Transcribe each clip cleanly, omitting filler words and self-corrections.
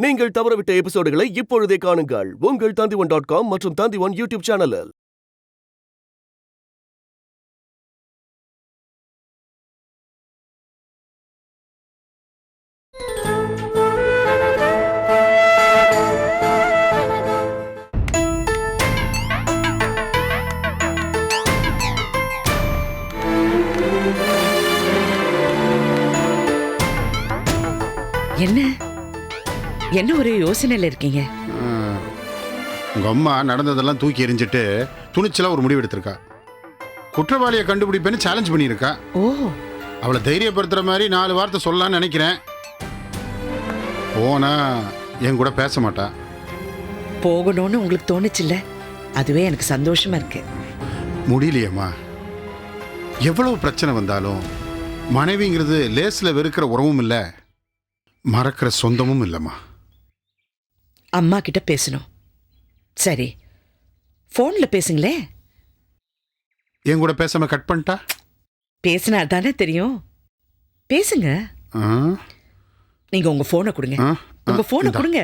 நீங்கள் தவறவிட்ட எபிசோடுகளை இப்பொழுதே காணுங்கள் உங்கள் Tandivan.com மற்றும் Tandivan யூடியூப் சேனலில். என்ன என்ன ஒரு யோசனையில் இருக்கீங்க? உங்க அம்மா நடந்ததெல்லாம் தூக்கி எறிஞ்சிட்டு துணிச்சலா ஒரு முடிவு எடுத்திருக்கா. குற்றவாளியை கண்டுபிடிப்பேன்னு சேலஞ்ச் பண்ணியிருக்கா. ஓ, அவளை தைரியப்படுத்துற மாதிரி 4 வார்த்தை சொல்லலாம்னு நினைக்கிறேன். போனா என் கூட பேச மாட்டா. போகணும்னு உங்களுக்கு தோணுச்சுல்ல, அதுவே எனக்கு சந்தோஷமா இருக்கு. முடியலையம்மா. எவ்வளவு பிரச்சனை வந்தாலும் மனைவிங்கிறது லேஸ்ல வெறுக்கிற உறவும் இல்லை, மறக்கிற சொந்தமும் இல்லைம்மா. அம்மா கிட்ட பேசணும். சரி, போன்ல பேசுங்களே. என் கூட பேசாம கட் பண்ணிட்டா? பேசினா தானே தெரியும். பேசுங்க. நீங்க உங்க போனை கொடுங்க. உங்க போனை கொடுங்க.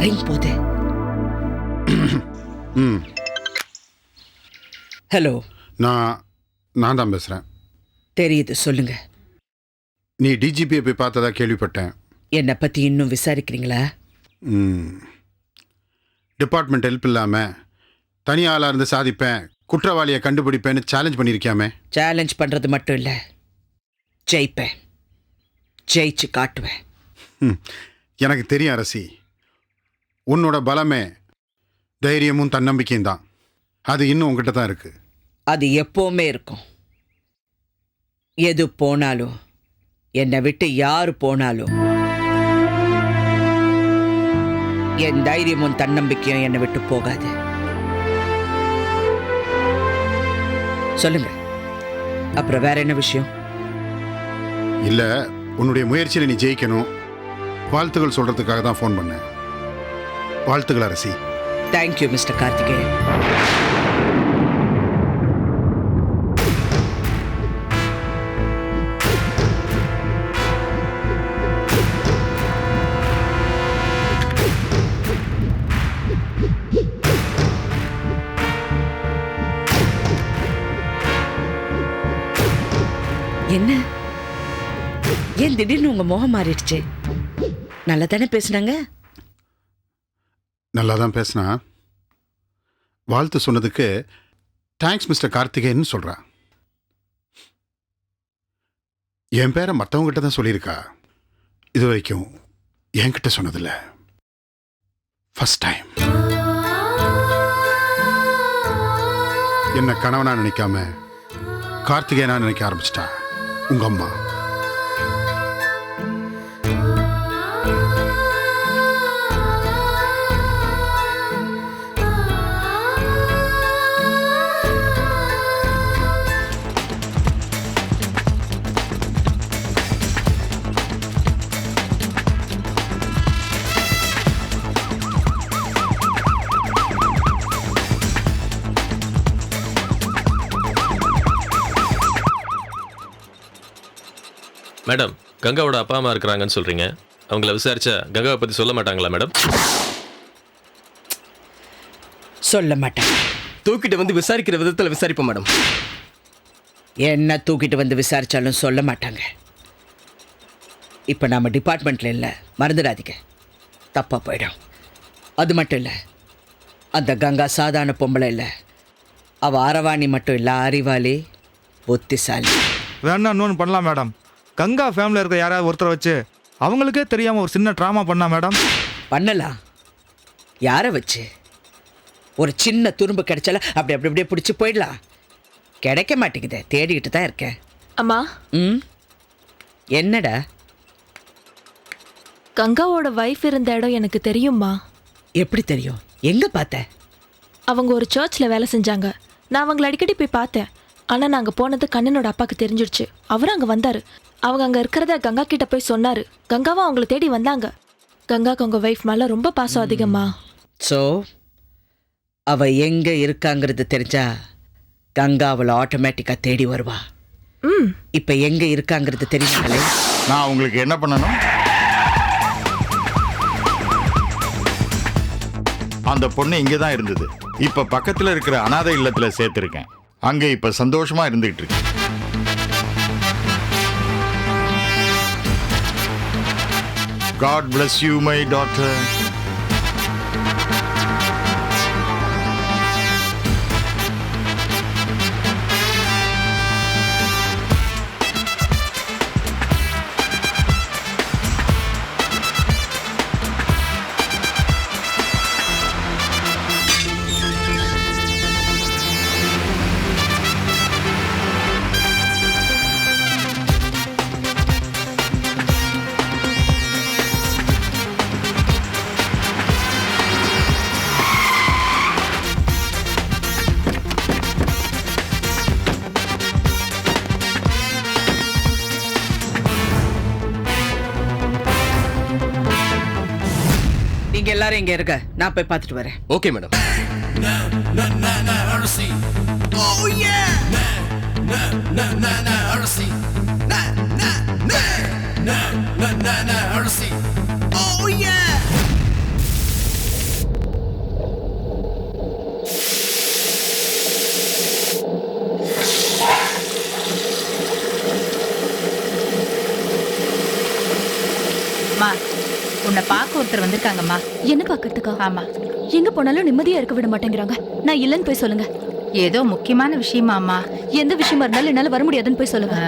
ரிங் போதே. ஹலோ. நான் தான் பேசுறேன். தெரியுது, சொல்லுங்க. நீ டிஜிபியை போய் பார்த்ததா கேள்விப்பட்டேன். என்னை பத்தி இன்னும் விசாரிக்கிறீங்களா? டிபார்ட்மெண்ட் ஹெல்ப் இல்லாம தனியாளா இருந்து சாதிப்பேன், குற்றவாளியை கண்டுபிடிப்பேன்னு சேலஞ்ச் பண்ணியிருக்கியாமே. சேலஞ்ச் பண்றது மட்டும் இல்ல, ஜெயிப்பேன், ஜெயிச்சு காட்டுவேன். எனக்கு தெரியும் அரசி, உன்னோட பலமே தைரியமும் தன்னம்பிக்கையும் தான். அது இன்னும் உங்ககிட்ட தான் இருக்கு. அது எப்பவுமே இருக்கும். எது போனாலும், என்னை விட்டு யாரு போனாலும், என் தைரியமும் தன்னம்பிக்கையும் என்னை விட்டு போகாது. சொல்லுங்க, அப்புறம் வேற என்ன விஷயம்? இல்ல, உன்னுடைய முயற்சியில நீ ஜெயிக்கணும், வாழ்த்துக்கள் சொல்றதுக்காக தான் ஃபோன் பண்ணேன். வாழ்த்துக்கள் அரசி. Thank you mister Karthikeyan. என்ன, ஏன் திடீர்னு உங்க முகம் மாறிடுச்சு? நல்லா தானே பேசுனாங்க. நல்லா தான் பேசினா. வாழ்த்து சொன்னதுக்கு தேங்க்ஸ் மிஸ்டர் கார்த்திகேயன் சொல்றா. என் பேரை மற்றவங்கிட்ட தான் சொல்லியிருக்கா. இது வரைக்கும் என்கிட்ட சொன்னதில்ல. First time. என்ன கணவனா நினைக்காம கார்த்திகேயனா நினைக்க ஆரம்பிச்சிட்டா உங்க அம்மா. மேடம், கங்காவோட அப்பா அம்மா இருக்கிறாங்கன்னு சொல்றீங்க. அவங்கள விசாரிச்சா கங்காவை பத்தி சொல்ல மாட்டாங்களா மேடம்? சொல்ல மாட்டேன். தூக்கிட்டு வந்து விசாரிக்கிற விதத்தில் விசாரிப்போம் மேடம். என்ன தூக்கிட்டு வந்து விசாரிச்சாலும் சொல்ல மாட்டாங்க. இப்போ நம்ம டிபார்ட்மெண்ட்ல இல்லை, மறந்துடாதீங்க, தப்பா போயிடும். அது மட்டும் இல்லை, அந்த கங்கா சாதாரண பொம்பளை இல்லை, அவ அரவாணி மட்டும் இல்லை, அறிவாளி, புத்திசாலி. வேணா இன்னொன்று பண்ணலாம் மேடம். கங்கா ஃபேமிலியில் இருக்க யாராவது ஒருத்தரை வச்சு அவங்களுக்கே தெரியாமல் ஒரு சின்ன ட்ராமா பண்ணா மேடம். பண்ணலாம். யாரை வச்சு? ஒரு சின்ன துரும்பு கிடைச்சால அப்படியே பிடிச்சி போயிடலாம். கிடைக்க மாட்டேங்குதே, தேடிக்கிட்டு தான் இருக்கேன். அம்மா. என்னடா? கங்காவோட வைஃப் இருந்த இடம் எனக்கு தெரியும்மா. எப்படி தெரியும்? எங்க பார்த்த? அவங்க ஒரு சர்ச்சில் வேலை செஞ்சாங்க. நான் அவங்களை அடிக்கடி போய் பார்த்தேன். ஆனால் நாங்கள் போனது கண்ணனோட அப்பாவுக்கு தெரிஞ்சிடுச்சு. அவரும் அங்கே வந்தார். அவங்க அங்கே இருக்கிறத கங்கா கிட்ட போய் சொன்னார். கங்காவும் அவங்கள தேடி வந்தாங்க. கங்காக்கு உங்கள் வைஃப் மேலே ரொம்ப பாசம் அதிகமா. ஸோ அவ எங்கே இருக்காங்கிறது தெரிஞ்சா கங்கா அவளை ஆட்டோமேட்டிக்காக தேடி வருவா. ம். இப்போ எங்கே இருக்காங்கிறது தெரியுங்களே. நான் உங்களுக்கு என்ன பண்ணணும்? அந்த பொண்ணு இங்கே தான் இருந்தது. இப்ப பக்கத்துல இருக்கிற அனாதை இல்லத்துல சேர்த்திருக்கேன். அங்க இப்ப சந்தோஷமா இருந்துகிட்டு இருக்கு. God bless you, my daughter. நீங்க எல்லாரும் இங்க இருக்க, நான் போய் பார்த்துட்டு வரேன். Okay madam. அம்மா, உன்னை பார்க்க ஒருத்தர் வந்திருக்காங்கம்மா. என்ன பாக்கிறதுக்கா? ஆமா. எங்க போனாலும் நிம்மதியா இருக்க விட மாட்டேங்கிறாங்க. நான் இல்லைன்னு போய் சொல்லுங்க. ஏதோ முக்கியமான விஷயமா அம்மா? எந்த விஷயமா இருந்தாலும் என்னால வர முடியாதுன்னு போய் சொல்லுங்க.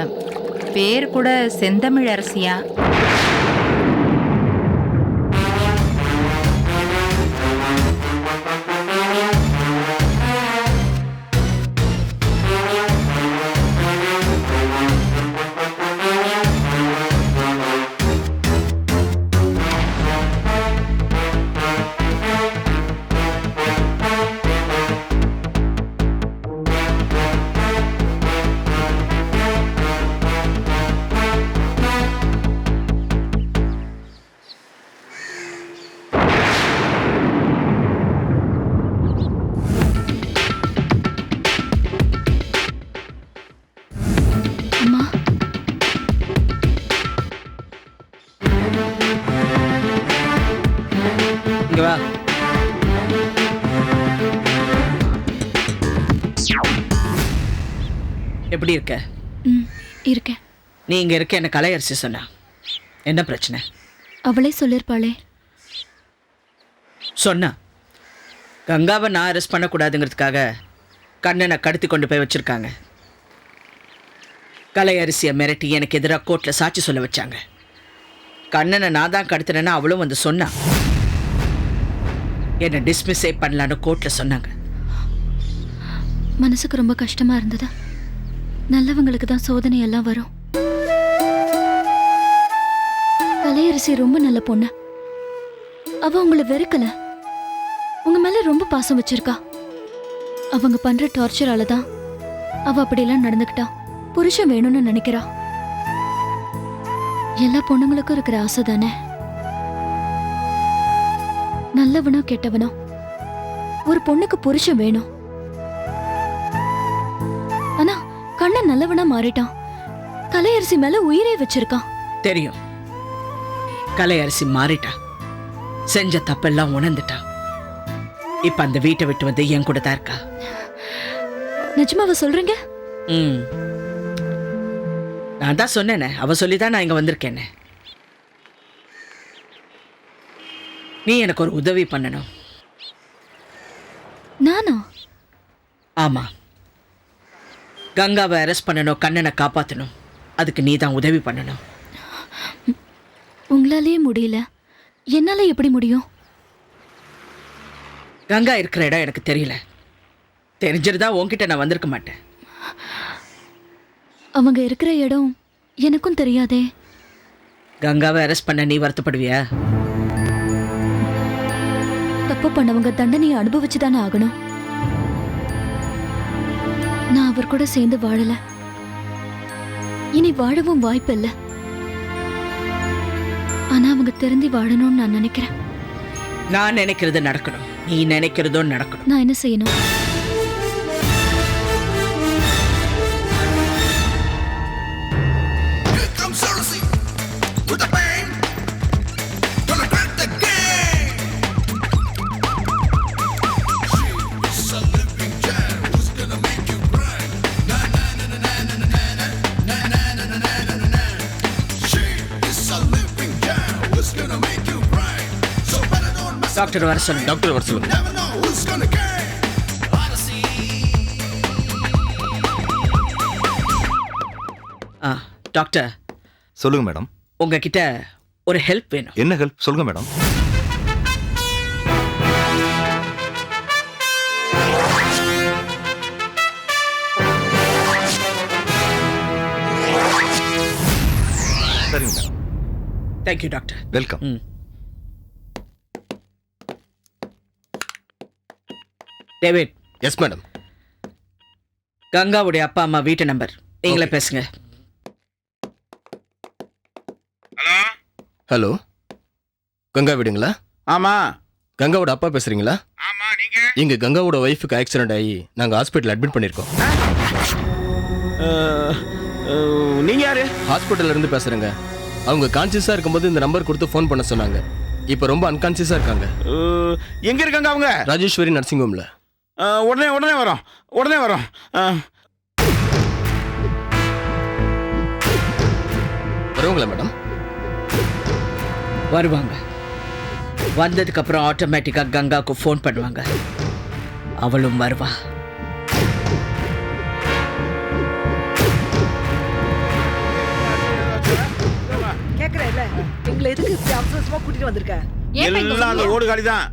பேர் கூட செந்தமிழ் அரசியா? அம்மா, இங்க வா. எப்படி இருக்க? இருக்கேன். நீ இங்க இருக்க, என்ன கலையரசி சொன்னா. என்ன பிரச்சனை? அவளே சொல்லிருப்பாளே. சொன்னா கங்காவை நான் அரெஸ்ட் பண்ணக்கூடாதுங்கிறதுக்காக கண்ணனை கடத்தி கொண்டு போய் வச்சிருக்காங்க. கலையரசியை மிரட்டி எனக்கு எதிராக கோர்ட்டில் சாட்சி சொல்ல வச்சாங்க. கண்ணனை நான் தான் கடத்தினேன்னா அவளும் வந்து சொன்னான். என்னை டிஸ்மிஸே பண்ணலான்னு கோர்ட்டில் சொன்னாங்க. மனசுக்கு ரொம்ப கஷ்டமா இருந்தது. நல்லவங்களுக்கு தான் சோதனை எல்லாம் வரும். கலையரசி ரொம்ப நல்ல பொண்ணு. அவ உங்களை வெறுக்கல, உங்க மேல ரொம்ப பாசம் வச்சிருக்கா. அவங்க பண்ற டார்ச்சரால தான் அவ அப்படியெல்லாம் நடந்துக்கிட்டா. புருஷன் வேணும்னு நினைக்கிறா. எல்லா பொண்ணுங்களுக்கும் இருக்கிற ஆசை தானே. நல்லவனோ கெட்டவனோ ஒரு பொண்ணுக்கு புருஷன் வேணும். ஆனா கண்ணன் நல்லவனா மாறிட்டான். கலையரசி மேல உயிரே வச்சிருக்கான். தெரியும், கலையரசி மாறிட்டா. செஞ்ச தப்பெல்லாம் உணர்ந்துட்டா. இப்ப அந்த வீட்டை விட்டு வந்து என் கூட தான் இருக்கா. நிஜமாவா சொல்றீங்க? ம், நான் தான் சொன்னேனே, அவ சொல்லிதான் நான் இங்க வந்திருக்கேன்னு. நீ எனக்கு ஒரு உதவி பண்ணணும். நானா? ஆமா, கங்காவை அரெஸ்ட் பண்ணணும், கண்ணனை காப்பாற்றணும். அதுக்கு நீ தான் உதவி பண்ணணும். உங்களாலேயே முடியல, என்னால எப்படி முடியும்? கங்கா இருக்கிற இடம் எனக்கு தெரியல. தெரிஞ்சிருந்தா உன்கிட்ட நான் வந்திருக்க மாட்டேன். அவங்க இருக்கிற இடம் எனக்கும் தெரியாதே. கங்காவை அரெஸ்ட் பண்ண நீ வருத்தப்படுவியா? தப்பு பண்ணவங்க தண்டனையை அனுபவிச்சுதானே ஆகணும். நான் அவர் கூட சேர்ந்து வாழல, இனி வாழவும் வாய்ப்பு இல்லை. ஆனா அவங்க திருந்தி வாழணும்னு நான் நினைக்கிறேன். நான் நினைக்கிறது நடக்கணும், நீ நினைக்கிறதும் நடக்கணும். நான் என்ன செய்யணும்? டாக்டர் வர சொல்லுங்க. டாக்டர் வர சொல்லுங்க. டாக்டர், சொல்லுங்க மேடம். உங்ககிட்ட ஒரு ஹெல்ப் வேணும். என்ன ஹெல்ப் சொல்லுங்க மேடம். சரிங்க madam. Thank you doctor. Welcome. David. Yes madam. கங்காவுடைய அப்பா அம்மா வீட்டு நம்பர் நீங்களே பேசுங்க. ஹலோ, கங்கா வீடுங்களா? ஆமா. கங்காவோட அப்பா பேசுறீங்களா? ஆமா, நீங்க? இங்க கங்காவோட ஒய்ஃபுக்கு ஆக்சிடென்ட் ஆகி நாங்க ஹாஸ்பிட்டல் அட்மிட் பண்ணிருக்கோம். நீங்க யாரு? ஹாஸ்பிட்டல்ல இருந்து பேசுறேங்க. அவங்க கான்சியஸா இருக்கும்போது இந்த நம்பர் கொடுத்து ஃபோன் பண்ண சொன்னாங்க. இப்போ ரொம்ப அன்கான்சியஸா இருக்காங்க. எங்க இருக்காங்க அவங்க? ராஜேஸ்வரி நர்சிங் ஹோம்ல. உடனே வரோம். வருவாங்களா மேடம்? வருவாங்க. வந்ததுக்கு அப்புறம் ஆட்டோமேட்டிக்கா கங்காவுக்கு ஃபோன் பண்ணுவாங்க. அவளும் வருவா. கேக்குறேன்ல, எங்களை எதுக்கு இப்படி அவசரமா கூட்டிட்டு வந்திருக்க? எல்லாம் அந்த ஓடுகாலி தான்.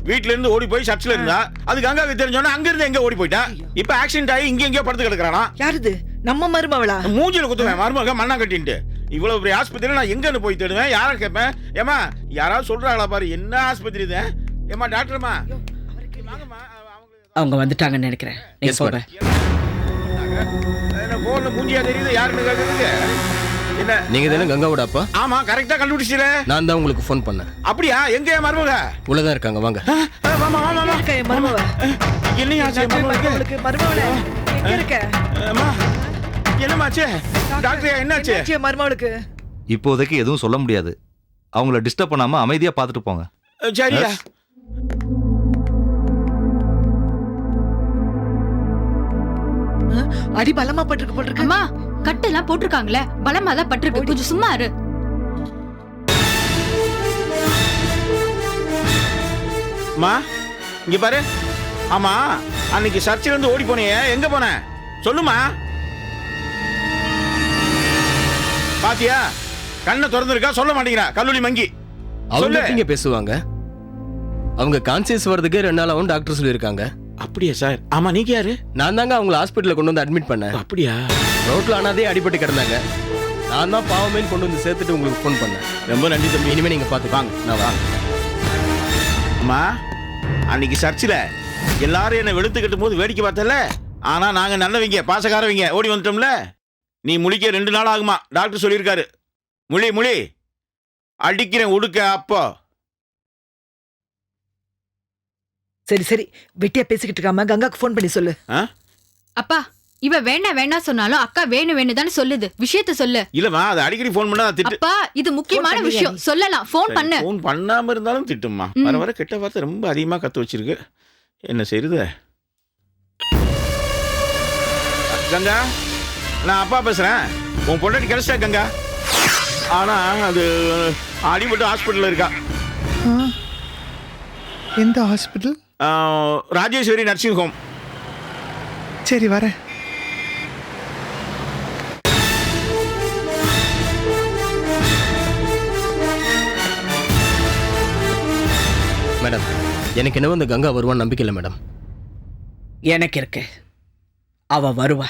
வீட்ல இருந்து ஓடி போய் சர்ச்சில் இருந்தா அது கங்காவுக்கு தெரிஞ்சோன்னா அங்க இருந்து எங்க ஓடி போயிட்டா. இப்ப ஆக்சிடென்ட் ஆகி இங்க எங்கேயோ படுத்து கிடக்குறானா. யாருது? நம்ம மருமவளா? மூஞ்சில குத்துவேன் மருமக மண்ணா கட்டின்ட்டு. இவ்வளவு பெரிய ஆஸ்பத்திரி நான் எங்க போய் தேடுவேன்? யாரை கேட்பேன்? ஏமா யாராவது சொல்றாங்களா பாரு, என்ன ஆஸ்பத்திரி இது? ஏமா டாக்டர்மா, அவங்க வந்துட்டாங்கன்னு நினைக்கிறேன். நீங்க போங்க. போன்ல மூஞ்சியா தெரியுது, யாருன்னு கேட்கறதுக்கு என்ன? நீங்க தானே கங்காவோட அப்பா? ஆமா, கரெக்டா கண்டுபிடிச்சிட்டே. நான் தான் உங்களுக்கு ஃபோன் பண்ணேன். அப்படியா? எங்க மருமக? உள்ளதான் இருக்காங்க, வாங்க. வாமா. மருமவ என்னையாச்சு மருமவளுக்கு? மருமவளே, எங்க இருக்க? அம்மா, என்னமாச்சு? டாக்டர் என்னாச்சு மருமவளுக்கு? இப்போதைக்கு எதுவும் சொல்ல முடியாது. அவங்கள டிஸ்டர்ப் பண்ணாம அமைதியா பார்த்துட்டு போங்க. சரியா? அடி பலமா பட்டிருக்கு போட்டிருக்கு. அம்மா, கட்டெல்லாம் போட்டிருக்காங்களே, பலமா தான் பட்டிருக்கு. கொஞ்சம் சும்மா இரு. அம்மா இங்க பாரு. ஆமா, அன்னைக்கு சர்ச்சில் இருந்து ஓடி போனியே, எங்க போன? சொல்லுமா. பாத்தியா, கண்ணை திறந்துருக்கா, சொல்ல மாட்டேங்கிறா. கல்லூரி மங்கி. அவங்க இங்க பேசுவாங்க. அவங்க கான்சியஸ் வரதுக்கு 2 நாள் ஆகும் டாக்டர் சொல்லியிருக்காங்க. அப்படியா சார்? ஆமா, நீங்க யாரு? நான் தாங்க அவங்கள ஹாஸ்பிட்டல்ல கொண்டு வந்து அட்மிட் பண்ணேன். அப்படியா? ரோட்ல ஆனாதே அடிபட்டு கிடந்தாங்க. நான் தான் பாவமேன்னு கொண்டு வந்து சேர்த்துட்டு உங்களுக்கு ஃபோன் பண்ணேன். ரொம்ப நன்றி தம்பி. இனிமே நீங்க பார்த்து வாங்க. நான் வாங்க. அம்மா, அன்னைக்கு சர்ச்சில் எல்லாரும் என்னை வெளுத்து கட்டும் போது வேடிக்கை பார்த்தல. ஆனா நாங்க நல்லவங்க, பாசக்காரவங்க, ஓடி வந்துட்டோம்ல. நீ முழிக்க 2 நாள் ஆகுமா, டாக்டர் சொல்லியிருக்காரு. முழி அடிக்கிறேன் உடுக்க. அப்போ சரி, வெட்டியா பேசிக்கிட்டு இருக்காம கங்காக்கு ஃபோன் பண்ணி சொல்லு. அப்பா, இவ வேணா சொன்னாலும் அக்கா வேணும் தானே சொல்லுது. விஷயத்த சொல்லு. இல்லம்மா, அது அடிக்கடி ஃபோன் பண்ணா திட்டு. அப்பா, இது முக்கியமான விஷயம், சொல்லலாம். ஃபோன் பண்ணு. ஃபோன் பண்ணாம இருந்தாலும் திட்டும்மா. வர கெட்ட வார்த்தை ரொம்ப அதிகமா கத்து வச்சிருக்கு. என்ன செய்யுது? கங்கா, நான் அப்பா பேசுறேன். உன் பொண்டாட்டி கிடைச்சா கங்கா. ஆனா அது அடிபட்டு ஹாஸ்பிட்டல்ல இருக்கா. எந்த ஹாஸ்பிட்டல்? Rajeswari nursing home. சரி, வரேன். மேடம், எனக்கு என்னவோ இந்த கங்கா வருவான்னு நம்பிக்கை இல்லை மேடம். எனக்கு இருக்கு, அவ வருவா.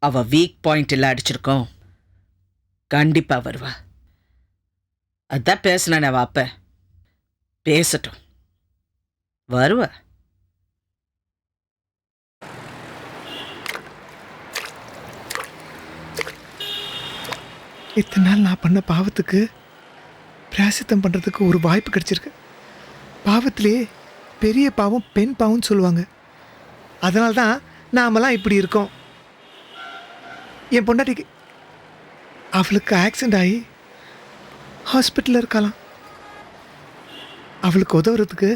அவ வீக் பாயிண்ட் எல்லாம் அடிச்சிருக்கோம். கண்டிப்பா வருவா. அதான் பேசினேன் அவ அப்ப. பேசட்டும், வருவா. இத்தனை நாள் நான் பண்ண பாவத்துக்கு பிராயசித்தம் பண்றதுக்கு ஒரு வாய்ப்பு கிடைச்சிருக்கு. பாவத்திலேயே பெரிய பாவம் பெண் பாவம்னு சொல்லுவாங்க. அதனால தான் நாமெல்லாம் இப்படி இருக்கோம். என் பொண்டாட்டிக்கு அவளுக்கு ஆக்சிடென்ட் ஆகி ஹாஸ்பிட்டலில் இருக்கலாம். அவளுக்கு உதவுறதுக்கு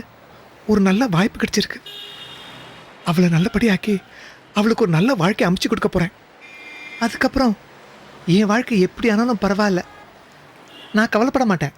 ஒரு நல்ல வாய்ப்பு கிடைச்சிருக்கு. அவளை நல்லபடியாக்கி அவளுக்கு ஒரு நல்ல வாழ்க்கை அமைச்சு கொடுக்க போகிறேன். அதுக்கப்புறம் என் வாழ்க்கை எப்படி ஆனாலும் பரவாயில்ல, நான் கவலைப்பட மாட்டேன்.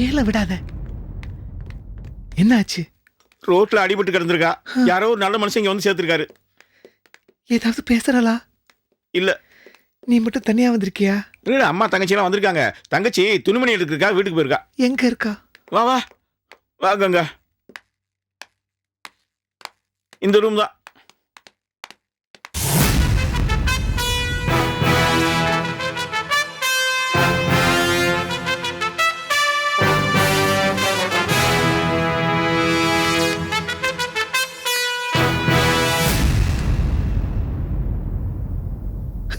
ஏல விடாத. என்னாச்சு? ரோட்ல அடிபட்டு கிடந்திருக்கா. யாரோ ஒரு நல்ல மனுஷன் இங்க வந்து சேர்த்திருக்காரு. ஏதாவது பேசுறாளா? இல்ல. நீ மட்டும் தனியா வந்திருக்கியா? இல்ல, அம்மா தங்கச்சி எல்லாம் வந்திருக்காங்க. தங்கச்சி துணிமணி எடுத்துருக்கா, வீட்டுக்கு போயிருக்கா. எங்க இருக்கா? வா வா வா கங்கா. இந்த ரூம் தான்.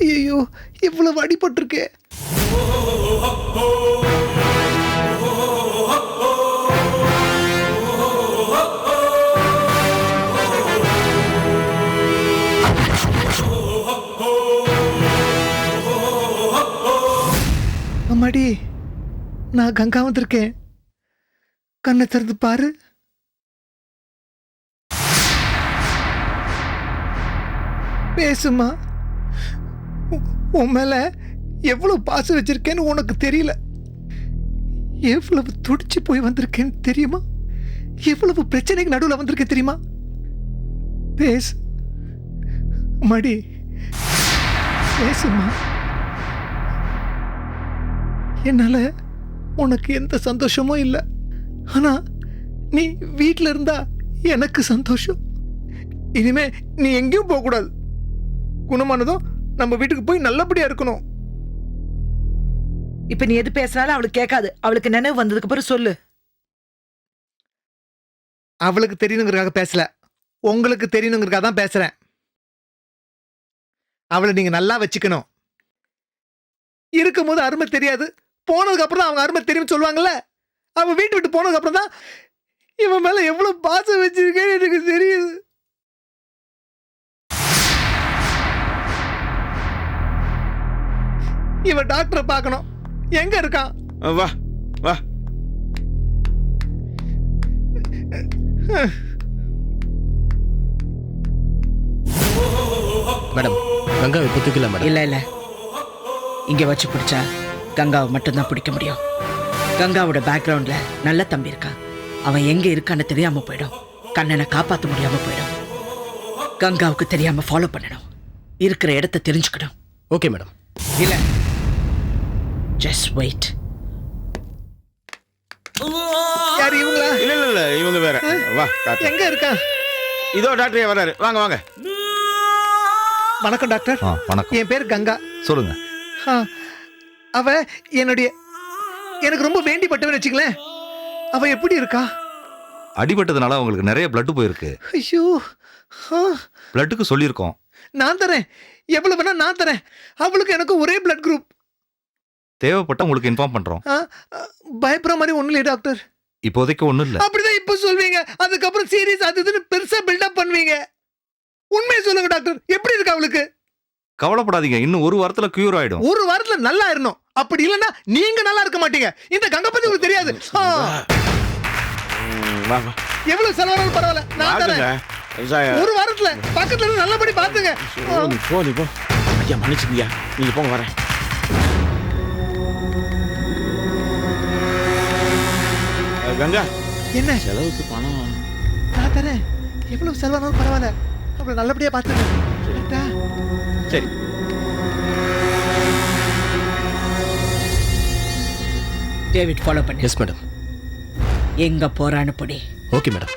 ஐயோ, இவ்வளவு அடிபட்டிருக்கே. அம்மாடி, நான் கங்கா வந்திருக்கேன். கண்ணை திறந்து பாரு. பேசுமா. உன் மேல எவ்வளவு பாசம் வச்சிருக்கேன்னு உனக்கு தெரியல. எவ்வளவு துடிச்சு போய் வந்திருக்கேன்னு தெரியுமா? எவ்வளவு பிரச்சனைக்கு நடுவில் வந்திருக்கேன் தெரியுமா? பேசு மடி, பேசுமா. என்னால உனக்கு எந்த சந்தோஷமும் இல்லை. ஆனா நீ வீட்டில் இருந்தா எனக்கு சந்தோஷம். இனிமே நீ எங்கேயும் போக கூடாது. குணமானதும் நம்ம வீட்டுக்கு போய் நல்லபடியா இருக்கணும். இப்ப நீ எது பேசினாலும் அவளுக்கு கேட்காது. அவளுக்கு நினைவு வந்ததுக்கு அப்புறம் சொல்லு. அவளுக்கு தெரியணுங்கிறதுக்காக பேசல, உங்களுக்கு தெரியணுங்கிறதுக்காக தான் பேசுறேன். அவளை நீங்க நல்லா வச்சுக்கணும். இருக்கும்போது அருமை தெரியாது, போனதுக்கு அப்புறம் தான் அவங்க அருமை தெரியும் சொல்லுவாங்கல்ல. அவன் வீட்டு விட்டு போனதுக்கு அப்புறம் தான் இவன் மேல எவ்வளவு பாசம் வச்சிருக்கேன்னு எனக்கு தெரியுது. இவன் டாக்டரை பார்க்கணும். எங்க இருக்கான்? வா வா. மேடம், கங்கா இப்போ தூக்கல மேடம். இல்ல இல்ல, இங்க வச்சு பிடிச்சா கங்காவை மட்டும்தான் பிடிக்க முடியும். கங்காவோட பேக்ரவுண்ட்ல நல்ல தம்பி இருக்கான். அவன் எங்க இருக்கான்னு தெரியாம போயிடும். கண்ணனை காப்பாற்ற முடியாம போயிடும். கங்காவுக்கு தெரியாம ஃபாலோ பண்ணணும். இருக்கிற இடத்த தெரிஞ்சுக்கணும். Okay madam. இல்ல, ஜஸ்ட் வெயிட். யார் இவங்களா? இல்ல இல்ல இல்ல, இவங்க வேற. வா டாக்டர். எங்க இருக்கான்? இதோ டாக்டரே வராரு. வாங்க வாங்க. வணக்கம் டாக்டர். வணக்கம். என் பேர் கங்கா. சொல்லுங்க. அவ எனக்கு ரொம்ப வேண்டிப்பட்டவன் வச்சுக்கலேன். அவ எப்படி இருக்கா? அடிபட்டதுனால உங்களுக்கு நிறைய பிளட் போயிருக்கு. ஐயோ, பிளட்டுக்கு சொல்லியிருக்கோம். நான் தரேன், எவ்வளவு வேணா நான் தரேன். அவளுக்கு எனக்கு ஒரே பிளட் குரூப். தேவைப்பட்ட உங்களுக்கு இன்ஃபார்ம் பண்றோம். பயப்படுற மாதிரி ஒண்ணும் இல்லை டாக்டர். இப்போதைக்கு ஒண்ணும் இல்ல. அப்படிதான் இப்ப சொல்வீங்க, அதுக்கப்புறம் சீரியஸ் அதுன்னு பெருசா பில்டப் பண்ணுவீங்க. உண்மையை சொல்லுங்க டாக்டர், எப்படி இருக்கு அவளுக்கு? கவலைப்படாதீங்க, இன்னும் ஒரு வாரத்துல கியூர் ஆயிடும். ஒரு வாரத்துல நல்லா இருணும். அப்படி இல்லைன்னா நீங்க நல்லா இருக்க மாட்டீங்க. இந்த கங்கா பத்தி உங்களுக்கு தெரியாது. எவ்வளவு செலவானாலும் பரவாயில்ல, நான் தரேன். ஒரு வாரத்துல பக்கத்துல இருந்து நல்லபடி பாத்துங்க. நீ போ. ஐயா மன்னிச்சுக்கீங்க, நீங்க போங்க, வரேன். கங்கா, என்ன செலவுக்கு பணம் நான் தரேன். எவ்வளவு செலவானாலும் பரவாயில்ல, அவளை நல்லபடியா பாத்துங்க. சரி. டேவிட் ஃபாலோ பண்ணு. Yes madam. எங்க போறான்னு பொடி. Okay madam.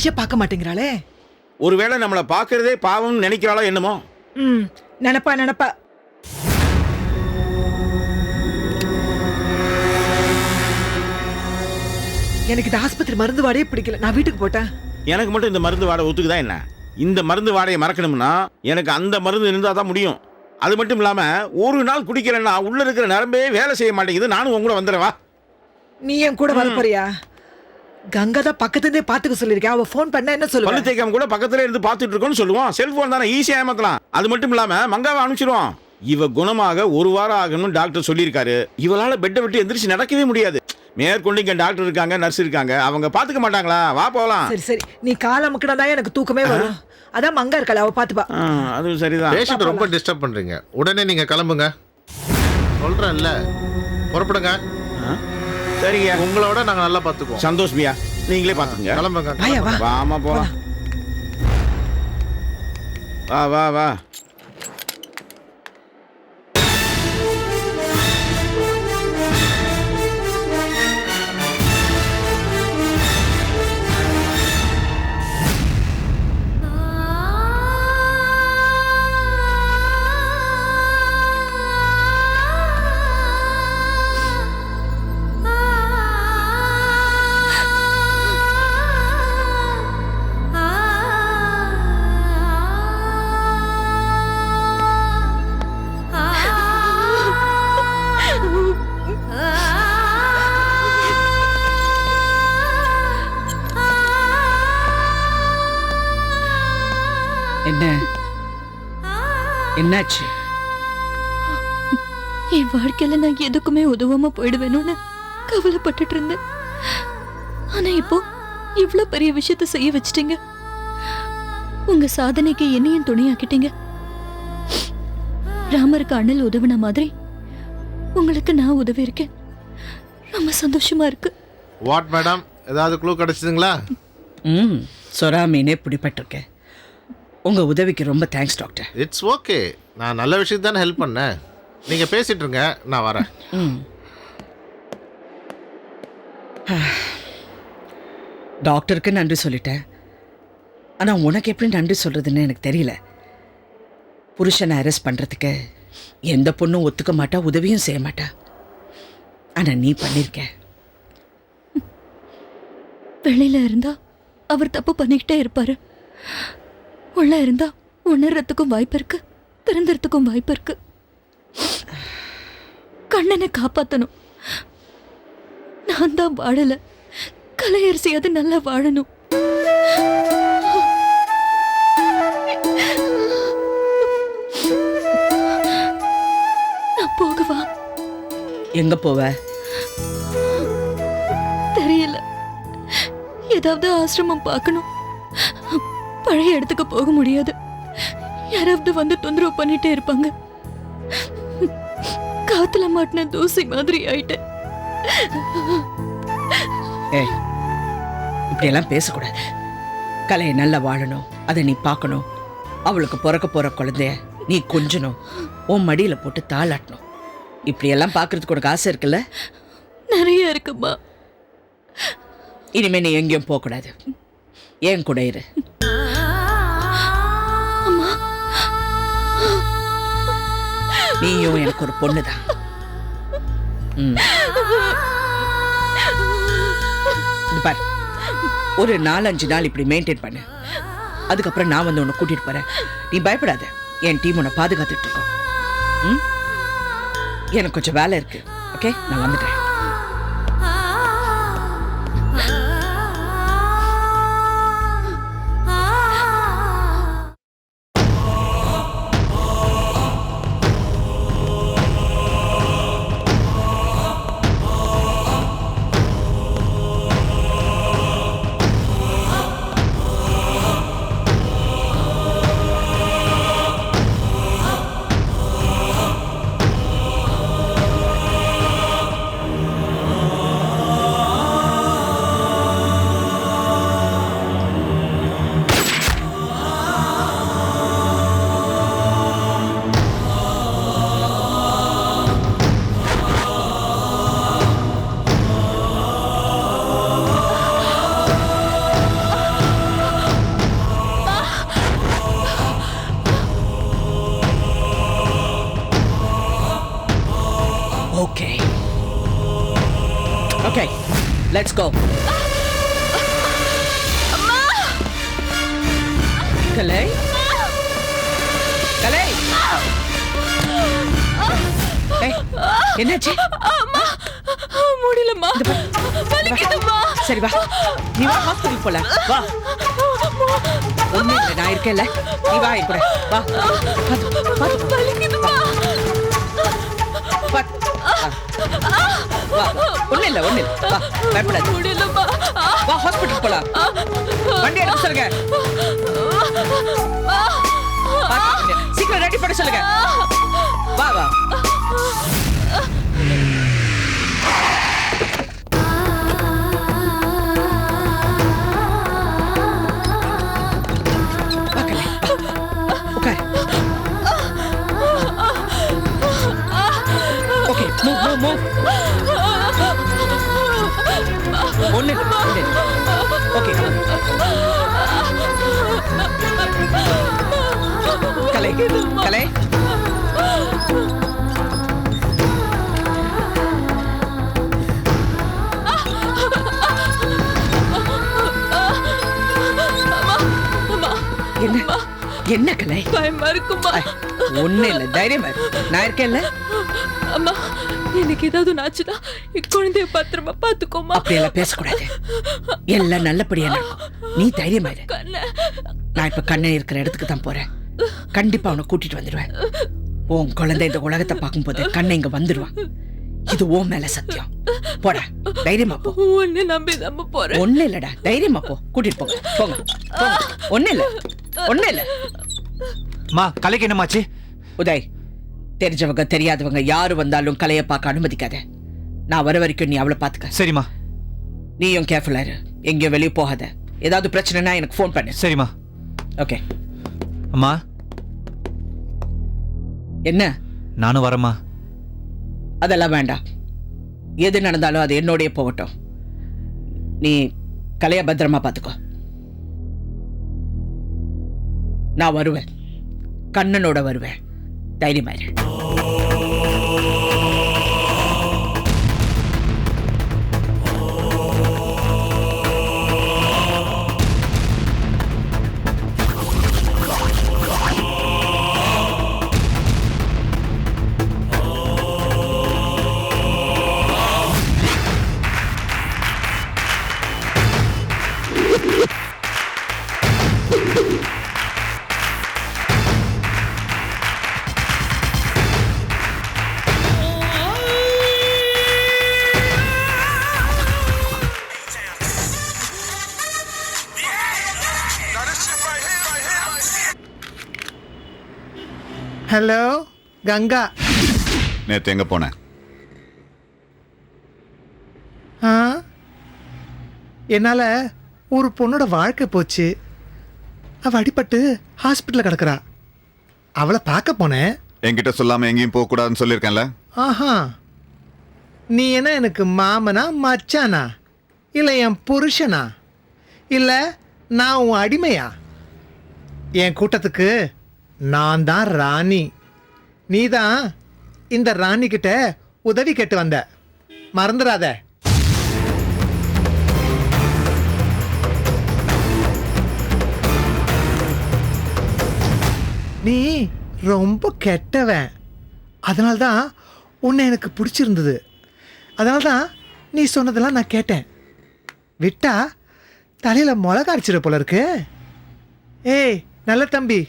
மனுஷன் பார்க்க மாட்டேங்கிறாளே. ஒருவேளை நம்மளை பார்க்கறதே பாவம்னு நினைக்கிறாளோ என்னமோ. நினைப்பா. எனக்கு இந்த ஆஸ்பத்திரி மருந்து வாடையே பிடிக்கல. நான் வீட்டுக்கு போட்டேன். எனக்கு மட்டும் இந்த மருந்து வாடை ஒத்துக்குதா என்ன? இந்த மருந்து வாடையை மறக்கணும்னா எனக்கு அந்த மருந்து இருந்தால் தான் முடியும். அது மட்டும் இல்லாமல் ஒரு நாள் குடிக்கிறேன்னா உள்ள இருக்கிற நரம்பே வேலை செய்ய மாட்டேங்குது. நானும் உங்க கூட வந்துடுவா. நீ என் கூட வரப்போறியா? கங்கா தான் பக்கத்துலேருந்தே பார்த்துக்க சொல்லியிருக்கேன். அவள் ஃபோன் பண்ண என்ன சொல்லுவா? பல்லு தேய்க்காம கூட பக்கத்துல இருந்து பார்த்துட்டு இருக்கோம்னு சொல்லுவோம். செல்போன் தானே ஈஸியாக ஏமாத்தலாம். அது மட்டும் இல்லாமல் மங்காவை அனுப்பிச்சிடுவோம். இவ குணமாக 1 வாரம் ஆகணும்னு டாக்டர் சொல்லியிருக்காரு. இவளால் பெட்டை விட்டு எந்திரிச்சு நடக்கவே முடியாது. மேற்கொண்டு இங்கே டாக்டர் இருக்காங்க, நர்ஸ் இருக்காங்க, அவங்க பார்த்துக்க மாட்டாங்களா? வா போகலாம். சரி நீ காலை அமுக்கினா தான் எனக்கு தூக்கமே வரும். அதான் மங்கா இருக்காள, அவள் பார்த்துப்பா. அது சரிதான். பேஷண்ட் ரொம்ப டிஸ்டர்ப் பண்றீங்க. உடனே நீங்க கிளம்புங்க. சொல்றேன்ல, புறப்படுங்க. சரிங்க, உங்களோட நாங்க நல்லா பார்த்துக்குவோம். சந்தோஷ் பியா, நீங்களே பார்த்துங்க. கிளம்புங்க. வாமா போலாம். வா. என்னாச்சு? என் வாழ்க்கையில நான் எதுக்குமே உதவாம போயிடுவேணும்னு கவலைப்பட்டுட்டு இருந்தேன். ஆனா இப்போ இவ்ளோ பெரிய விஷயத்த செய்ய வச்சிட்டீங்க. உங்க சாதனைக்கு என்னையும் துணையாக்கிட்டீங்க. ராமருக்கு அண்ணல் உதவின மாதிரி உங்களுக்கு நான் உதவி இருக்கேன். ரொம்ப சந்தோஷமா இருக்கு. வாட் மேடம், ஏதாவது க்ளூ கிடைச்சதுங்களா? சொரா மீனே பிடிபட்டிருக்கேன். உங்க உதவிக்கு ரொம்ப தேங்க்ஸ் டாக்டர். It's okay. நான் நல்ல விஷயத்து தானே ஹெல்ப் பண்ணேன். நீங்க பேசிட்டு இருங்க, நான் வரேன். டாக்டருக்கு நன்றி சொல்லிட்டேன். ஆனா உனக்கு எப்படி நன்றி சொல்றதுன்னு எனக்கு தெரியல. புருஷனை அரெஸ்ட் பண்றதுக்கு எந்த பொண்ணும் ஒத்துக்க மாட்டா, உதவியும் செய்ய மாட்டா. ஆனா நீ பண்ணிருக்க. வெளியில இருந்தா அவர் தப்பு பண்ணிக்கிட்டே இருப்பாரு. உள்ள இருந்தா உணர்றதுக்கும் வாய்ப்பு இருக்கு, திறந்துறதுக்கும் வாய்ப்பு இருக்கு. கண்ணனை காப்பாத்தணும். நான் தான் வாழல, கலையரசியாவது நல்லா வாழணும். நான் போகவா? எங்க போவ? தெரியல. ஏதாவது ஆசிரமம் பார்க்கணும். பழைய இடத்துக்கு போக முடியாது. யாராவது வந்து தொந்தரவு பண்ணிட்டே இருப்பாங்க. காத்துல மாட்டின தூசி மாதிரி ஆயிட்டேன். இப்படியெல்லாம் பேசக்கூடாது. கலையை நல்லா வாழணும், அதை நீ பார்க்கணும். அவளுக்கு பிறக்க போற குழந்தைய நீ கொஞ்சணும், உன் மடியில போட்டு தாளாட்டணும். இப்படியெல்லாம் பார்க்கறதுக்கு உனக்கு ஆசை இருக்குல்ல? நிறைய இருக்குமா. இனிமே நீ எங்கேயும் போகக்கூடாது. ஏன் கூட இரு. நீயும் எனக்கு ஒரு பொண்ணுதான். பாரு, ஒரு 4-5 நாள் இப்படி மெயின்டைன் பண்ணு. அதுக்கப்புறம் நான் வந்து உன்னை கூட்டிட்டு போறேன். நீ பயப்படாத, என் டீம் உன்னை பாதுகாத்துட்டு இருக்கோம். எனக்கு கொஞ்சம் வேலை இருக்கு. ஓகே, நான் வந்துட்டேன். Let's go. கலை கலை ஏய், என்னாச்சு? முடியலம்மா. சரி வா, நீ வா, ஹாஸ்பிட்டல் போலாம். வா, ஒண்ணு இல்லை, நான் இருக்கேன்ல, நீ வா என் கூட வா. ஒண்ணு இல்லை, ஒண்ணு இல்லை, வா, பயப்படாத. வா, ஹாஸ்பிட்டல் போலாம். வண்டி எடுக்க சொல்லுங்க. சீக்கிரம் ரெடி பண்ண சொல்லுங்க. வா வா. Okay, move. Only. Okay, come on. Kalai. என்ன கலை? பயமா இருக்குமா? ஒண்ணு இல்ல, தைரியமா இரு, நான் இருக்கேன்ல. அம்மா, எனக்கு ஏதாவது ஆச்சுன்னா குழந்தைய பத்திரமா பாத்துக்கோமா. அப்படியெல்லாம் பேசக்கூடாது, எல்லாம் நல்லபடியா நடக்கும். நீ தைரியமா இரு. நான் இப்ப கண்ணன் இருக்கிற இடத்துக்கு தான் போறேன். கண்டிப்பா அவனை கூட்டிட்டு வந்துடுவேன். உன் குழந்தை இந்த உலகத்தை பார்க்கும்போது கண்ணன் இங்க வந்துடுவான். இது ஓ மேல சத்தியம். போடா, தைரியமா போ. ஒன்னு நம்பி நம்ம போறேன். ஒண்ணு இல்லடா, தைரியமா போ. கூட்டிட்டு போங்க, போங்க. ஒண்ணு இல்ல. மா, கலைக்கு என்னமாச்சு? உதய், தெரிஞ்சவங்க தெரியாதவங்க யாரு வந்தாலும் கலையை பார்க்க அனுமதிக்காத. நான் வர வரைக்கும் நீ அவளை பாத்துக்க. சரிம்மா. நீயும் கேர்ஃபுல்லா இரு, எங்கேயும் வெளியே போகாத. ஏதாவது பிரச்சனைனா எனக்கு ஃபோன் பண்ணு. சரிம்மா. ஓகே. அம்மா, என்ன? நானும் வரேம்மா. அதெல்லாம் வேண்டாம். எது நடந்தாலும் அது என்னோடய போகட்டும். நீ கலையை பத்திரமா பார்த்துக்கோ. நான் வருவேன், கண்ணனோட வருவேன். தைரியமா இரு. ஹலோ கங்கா. நேற்று எங்கே போனேன்? என்னால் ஒரு பொண்ணோட வாழ்க்கை போச்சு. அவள் அடிபட்டு ஹாஸ்பிட்டலில் கிடக்குறா. அவளை பார்க்க போனேன். என்கிட்ட சொல்லாமல் எங்கேயும் போகக்கூடாதுன்னு சொல்லியிருக்கேன்ல. ஆஹா, நீ என்ன எனக்கு மாமனா மச்சானா, இல்லை என் புருஷனா, இல்லை நான் உன் அடிமையா? என் கூட்டத்துக்கு நான் தான் ராணி. நீ தான் இந்த ராணி கிட்ட உதவி கேட்டு வந்த, மறந்துடாத. நீ ரொம்ப கெட்டவன். அதனால்தான் உன்னை எனக்கு பிடிச்சிருந்தது. அதனால்தான் நீ சொன்னதெல்லாம் நான் கேட்டேன். விட்டா தலையில் மிளகா அடிச்சிட போல இருக்கு. ஏய் நல்ல தம்பி,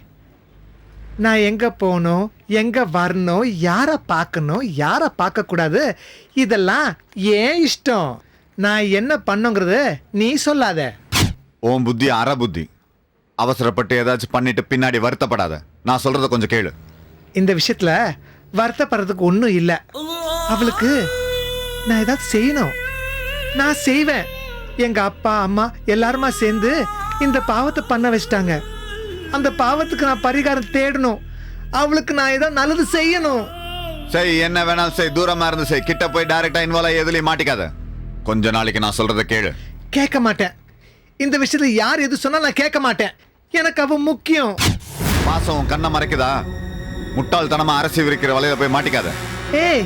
நான் எங்கே போகணும், எங்கே வரணும், யாரை பார்க்கணும், யாரை பார்க்கக்கூடாது, இதெல்லாம் ஏன் இஷ்டம். நான் என்ன பண்ணுங்கிறது நீ சொல்லாத. ஓம் புத்தி அற புத்தி. அவசரப்பட்டு ஏதாச்சும் பண்ணிட்டு பின்னாடி வருத்தப்படாத. நான் சொல்றத கொஞ்சம் கேளு. இந்த விஷயத்தில் வருத்தப்படுறதுக்கு ஒன்றும் இல்லை. அவளுக்கு நான் ஏதாவது செய்யணும், நான் செய்வேன். எங்கள் அப்பா அம்மா எல்லாருமா சேர்ந்து இந்த பாவத்தை பண்ண வச்சிட்டாங்க. அந்த பாவத்துக்கு நான் பரிகாரம் தேடணும். அவளுக்கு நான் ஏதாவது நல்லது செய்யணும். சரி, என்ன வேணாலும் செய். தூரமா இருந்து செய். கிட்ட போய் டைரக்டா இன்வால்வ் எதுலயும் மாட்டிக்காத. கொஞ்ச நாளைக்கு நான் சொல்றத கேளு. கேட்க மாட்டேன். இந்த விஷயத்துல யார் எது சொன்னா நான் கேட்க மாட்டேன். எனக்கு அவ முக்கியம். பாசம் கண்ணை மறைக்குதா? முட்டாள்தனமா அரசி விரிக்கிற வலையில போய் மாட்டிக்காத. ஏய்,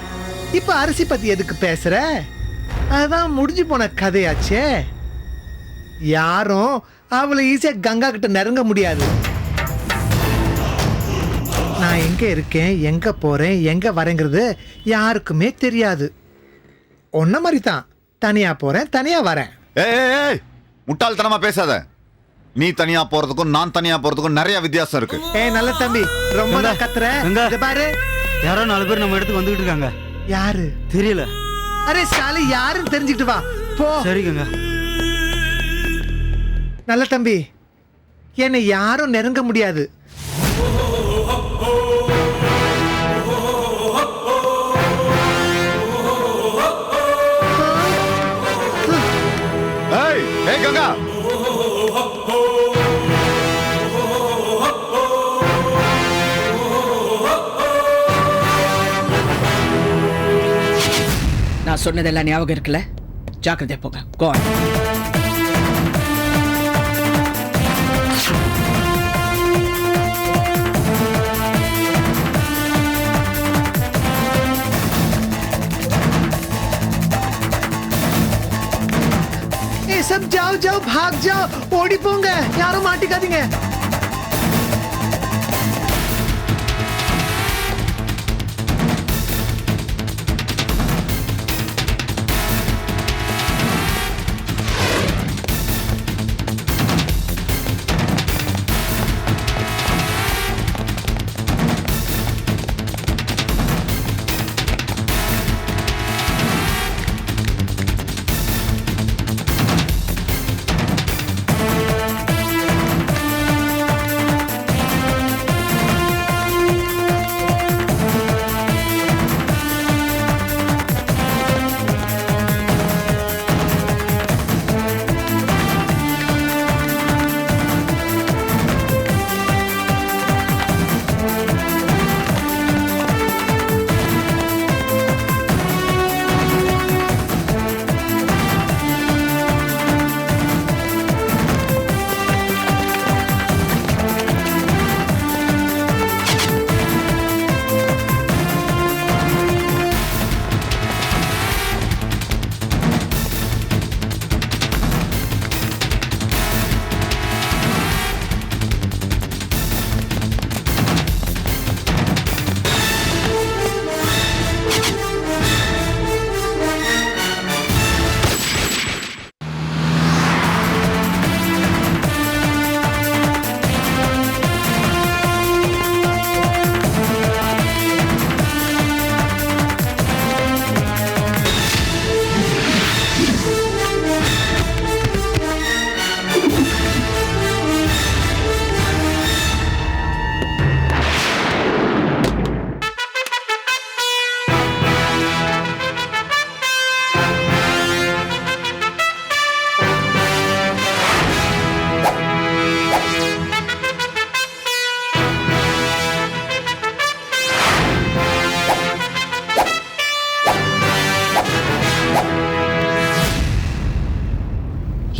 இப்ப அரிசி பத்தி எதுக்கு பேசுற? அதான் முடிஞ்சு போன கதையாச்சே. யாரும் அவளை ஈஸியாக கங்கா கிட்ட நெருங்க முடியாது. நான் எங்கே இருக்கேன், எங்கே போகிறேன், எங்கே வரேங்கிறது யாருக்குமே தெரியாது. ஒன்ன மாதிரி தான், தனியாக போகிறேன், தனியாக வரேன். ஏய் முட்டாள்தனமா பேசாத. நீ தனியா போறதுக்கும் நான் தனியா போறதுக்கும் நிறைய வித்தியாசம் இருக்கு. நல்ல தம்பி, ரொம்ப தான் கத்துற. இத பாரு, யாரோ 4 பேர் நம்ம இடத்துக்கு வந்துகிட்டு இருக்காங்க. யாரு தெரியல. அரே சாலி, யாருன்னு தெரிஞ்சுக்கிட்டு வா போ. சரிங்க. நல்ல தம்பி, என்னை யாரும் நெருங்க முடியாது. ஏய் கங்கா, நான் சொன்னதெல்லாம் ஞாபகம் இருக்குல்ல? ஜாக்கிரதையா போங்க. Go on. सब जाओ जाओ, भाग जाओ, ओडी போங்க, யாரும் மாட்டிக்காதீங்க.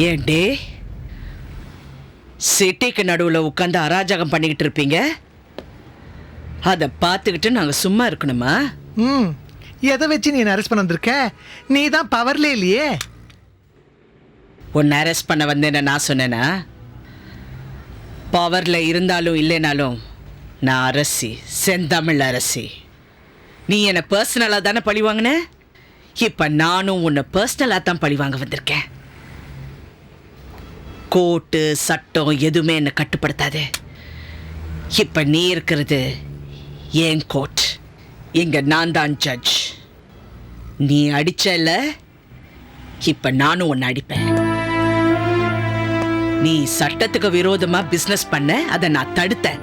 ஏண்டே சிட்டிக்கு நடுவில் உட்காந்து அராஜகம் பண்ணிக்கிட்டு இருப்பீங்க, அதை பார்த்துக்கிட்டு நாங்கள் சும்மா இருக்கணுமா? எதை வச்சு நீ அரெஸ்ட் பண்ண வந்திருக்க? நீ தான் பவர்லே இல்லையே. உன்னை அரெஸ்ட் பண்ண வந்தேன்னு நான் சொன்னேனா? பவரில் இருந்தாலும் இல்லைனாலும் நான் அரசி, செந்தமிழ் அரசி. நீ என்னை பர்சனலாக தானே பழி வாங்கின. இப்போ நானும் உன்னை பர்சனலாக தான் பழி வாங்க வந்திருக்கேன். கோர்ட்டு சட்டம் எதுவுமே என்னை கட்டுப்படுத்தாது. இப்போ நீ இருக்கிறது ஏன் கோர்ட், இங்கே நான் தான் ஜட்ஜ். நீ அடிச்சல, இப்போ நானும் உன்னை அடிப்பேன். நீ சட்டத்துக்கு விரோதமா பிசினஸ் பண்ண, அதை நான் தடுத்தேன்.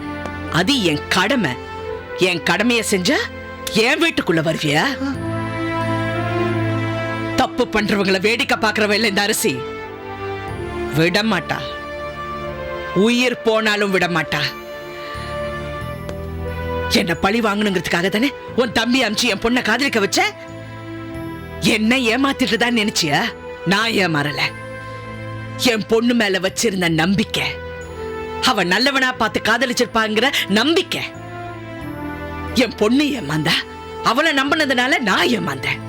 அது என் கடமை. என் கடமையை செஞ்சா என் வீட்டுக்குள்ள வருவியா? தப்பு பண்றவங்களை வேடிக்கை பார்க்கறவ இல்லை இந்த அரசி. விடமாட்டா, உயிர் போனாலும் விடமாட்டா. என்ன பழி வாங்கணுங்கிறதுக்காக தானே உன் தம்பி அமிச்சு என் பொண்ணை காதலிக்க வச்ச. என்ன ஏமாத்திட்டு தான் நினைச்சியா? நான் ஏமாறல. என் பொண்ணு மேல வச்சிருந்த நம்பிக்கை, அவ நல்லவனா பார்த்து காதலிச்சிருப்பாங்கிற நம்பிக்கை. என் பொண்ணு ஏமாந்தா, அவளை நம்பினதுனால நான் ஏமாந்தேன்.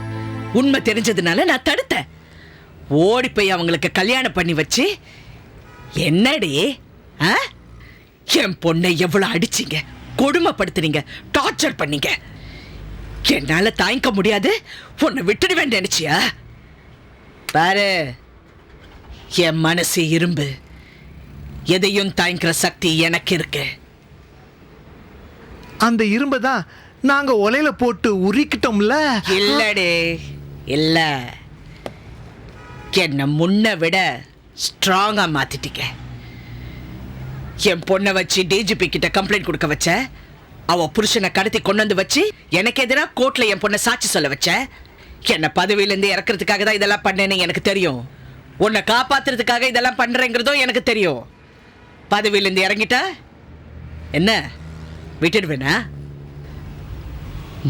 உண்மை தெரிஞ்சதுனால நான் தடுத்தேன். ஓடி போய் அவங்களுக்கு கல்யாணம் பண்ணி வச்சு என்னடி என் பொண்ணை எவ்வளவு அடிச்சிங்க, கொடுமைப்படுத்துனீங்க, டார்ச்சர் பண்ணீங்க. என்னால தாங்கிக்க முடியாது, உன்னை விட்டுடுவேன் நினைச்சியா? பாரு, என் மனசு இரும்பு, எதையும் தாங்கிக்கிற சக்தி எனக்கு இருக்கு. அந்த இரும்பை தான் நாங்க ஒலையில போட்டு உரிக்கிட்டோம்ல. இல்லடே இல்ல, என்ன முன்ன விட ஸ்ட்ராங்கா மாத்திட்டீங்க. என் பொண்ணை வச்சு டிஜிபி கிட்ட கம்ப்ளைண்ட் கொடுக்க வச்ச, அவ புருஷனை கடத்தி கொண்டு வந்து வச்சு எனக்கு எதிராக கோர்ட்ல என் பொண்ணை சாட்சி சொல்ல வச்ச. என்ன பதவியிலேருந்து இறக்குறதுக்காக தான் இதெல்லாம் பண்ணேன்னு எனக்கு தெரியும். உன்னை காப்பாத்துறதுக்காக இதெல்லாம் பண்றேங்கிறதும் எனக்கு தெரியும். பதவியிலேருந்து இறங்கிட்டா என்ன விட்டுடுவேனா?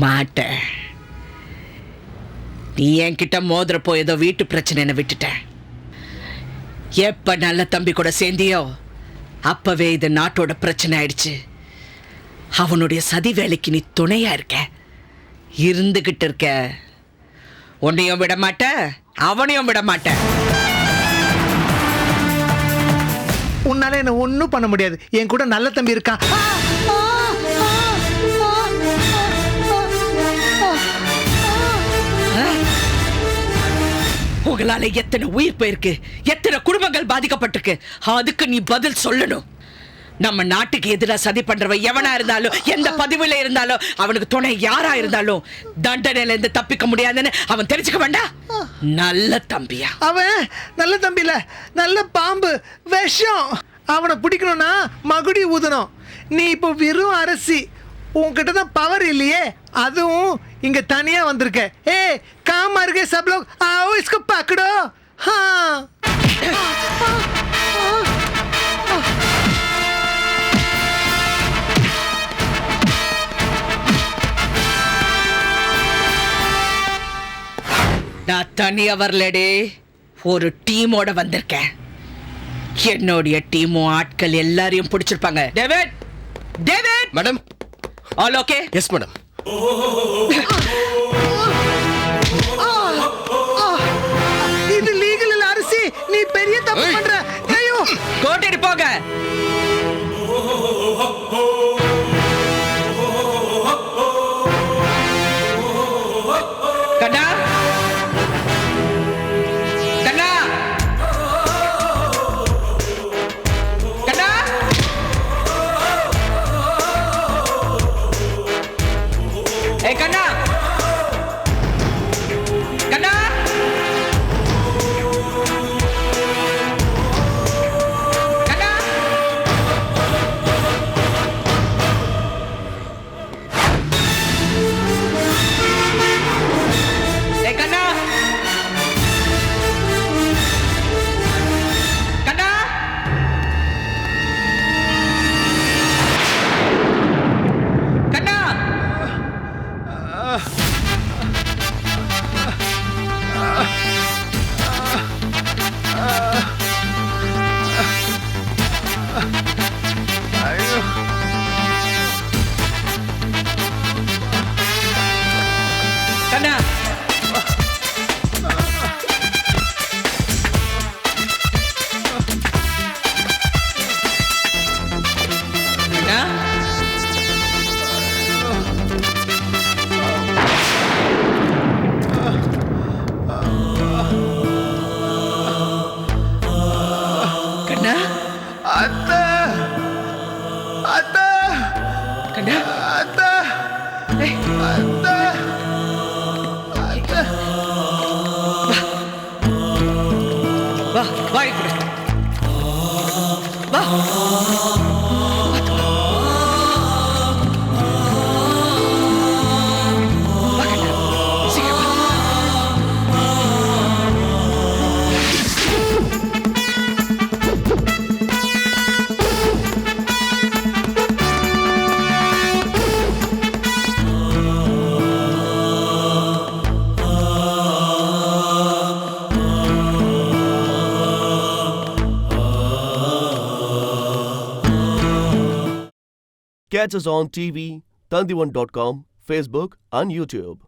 மாட்டேன். நீ என்கிட்ட மோதிரப்போ ஏதோ வீட்டு பிரச்சனைன்னு விட்டுட்டேன். எப்ப நல்ல தம்பி கூட சேர்ந்தியோ அப்பவே இது நாட்டோட பிரச்சனை ஆயிடுச்சு. அவனுடைய சதி வேலைக்கு நீ துணையா இருக்க, இருந்துகிட்டு இருக்க. உன்னையும் விட மாட்ட, அவனையும் விட மாட்ட. உன்னால என்ன ஒன்னும் பண்ண முடியாது. என் கூட நல்ல தம்பி இருக்கான். உங்களால எத்தனை உயிர் போயிருக்கு, எத்தனை குடும்பங்கள் பாதிக்கப்பட்டிருக்கு. அதுக்கு நீ பதில் சொல்லணும். நம்ம நாட்டுக்கு எதிராக சதி பண்றவன் எவனா இருந்தாலும், எந்த பதிவுல இருந்தாலும், அவனுக்கு துணை யாரா இருந்தாலும் தண்டனையில இருந்து தப்பிக்க முடியாதுன்னு அவன் தெரிஞ்சுக்க வேண்டாம். நல்ல தம்பியா? அவன் நல்ல தம்பி இல்ல, நல்ல பாம்பு, விஷம். அவனை பிடிக்கணும்னா மகுடி ஊதணும். நீ இப்போ வெறும் அரசி, உன்கிட்ட தான் பவர் இல்லையே. அதுவும் இங்க தனியா வந்திருக்க. ஏ காமா இருக்கே सब लोग आओ इसको पकड़ो. हाँ நான் தனியா வரலடே, ஒரு டீமோட வந்திருக்கேன். என்னுடைய டீமும் ஆட்கள் எல்லாரையும் பிடிச்சிருப்பாங்க. David, David madam. All okay? Yes madam. இது லீகல் இல்ல அரசி, நீ பெரிய தப்பு பண்ற. ஐயோ, கோட்டிட்டு போங்க. கண்ணா, கண்ணா, கண்ணா. ஏய் கண்ணா, கண்ணா. Catch us on TV, Tandivan.com, Facebook and YouTube.